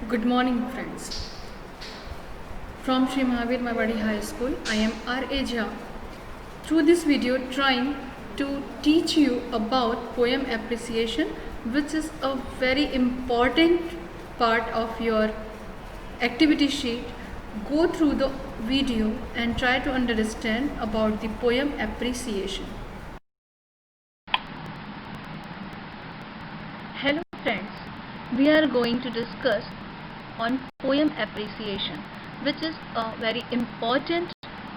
Good morning, friends. From Sri Mahavir Mawadi High School, I am R.A. Jha. Through this video, trying to teach you about poem appreciation, which is a very important part of your activity sheet. Go through the video and try to understand about the poem appreciation. Hello friends, we are going to discuss on poem appreciation, which is a very important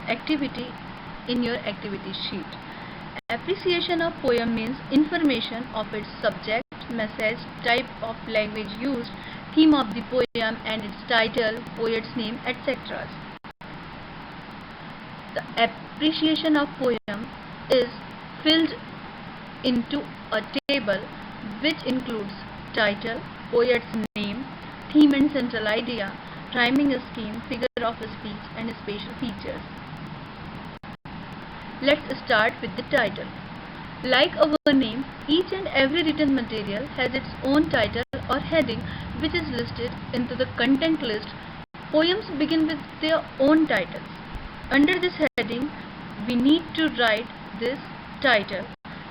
activity in your activity sheet. Appreciation of poem means information of its subject, message, type of language used, theme of the poem and its title, poet's name, etc. The appreciation of poem is filled into a table which includes title, poet's name, theme and central idea, rhyming scheme, figure of speech and special features. Let's start with the title. Like our name, each and every written material has its own title or heading which is listed into the content list. Poems begin with their own titles. Under this heading, we need to write this title.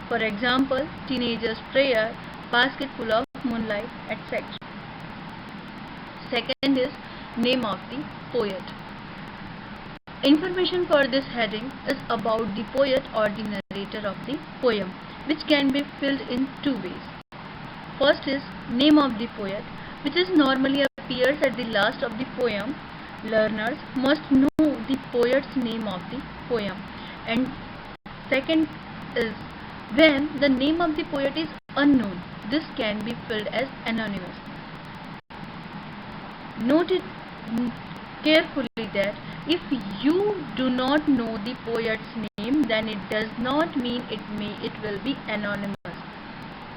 For example, Teenager's Prayer, Basket Full of Moonlight, etc. Second is name of the poet. Information for this heading is about the poet or the narrator of the poem, which can be filled in two ways. First is name of the poet, which is normally appears at the last of the poem. Learners must know the poet's name of the poem. And second is when the name of the poet is unknown. This can be filled as anonymous. Note it carefully that if you do not know the poet's name, then it does not mean it will be anonymous.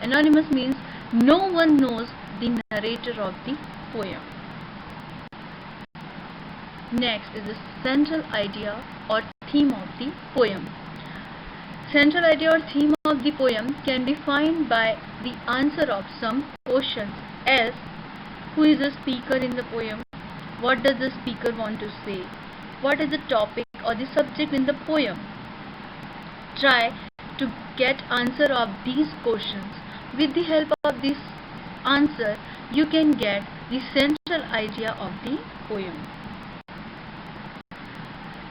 Anonymous means no one knows the narrator of the poem. Next is the central idea or theme of the poem. Central idea or theme of the poem can be defined by the answer of some questions as who is the speaker in the poem, what does the speaker want to say, what is the topic or the subject in the poem. Try to get answer of these questions. With the help of this answer, you can get the central idea of the poem.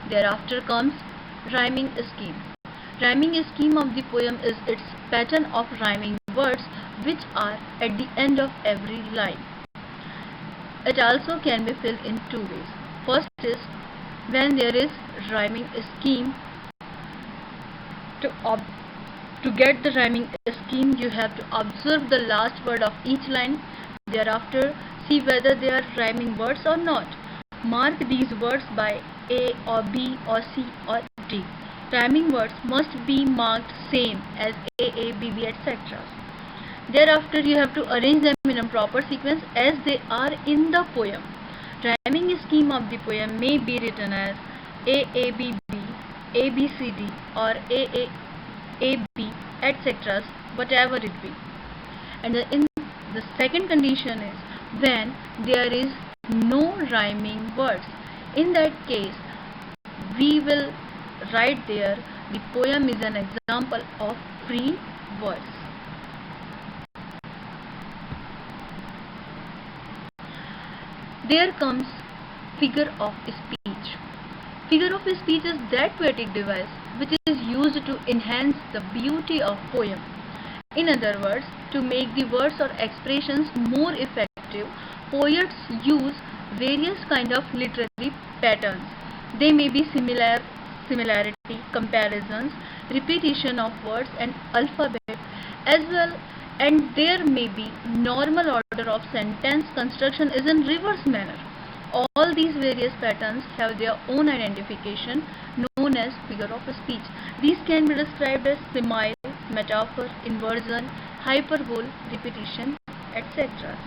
Thereafter comes rhyming scheme. Rhyming scheme of the poem is its pattern of rhyming words which are at the end of every line. It also can be filled in two ways. First is when there is rhyming scheme. To get the rhyming scheme, you have to observe the last word of each line. Thereafter, see whether they are rhyming words or not. Mark these words by A or B or C or D. Rhyming words must be marked same as A, B, etc. Thereafter, you have to arrange them in a proper sequence as they are in the poem. Rhyming scheme of the poem may be written as A, B, B, A, B, C, D or A, B, etc. whatever it be. And in the second condition is when there is no rhyming words. In that case, we will write there the poem is an example of free verse. There comes figure of speech. Figure of speech is that poetic device which is used to enhance the beauty of poem. In other words, to make the words or expressions more effective, poets use various kind of literary patterns. They may be similarity, comparisons, repetition of words and alphabet as well, and there may be normal order of sentence construction is in reverse manner. All these various patterns have their own identification known as figure of speech. These can be described as simile, metaphor, inversion, hyperbole, repetition, etc.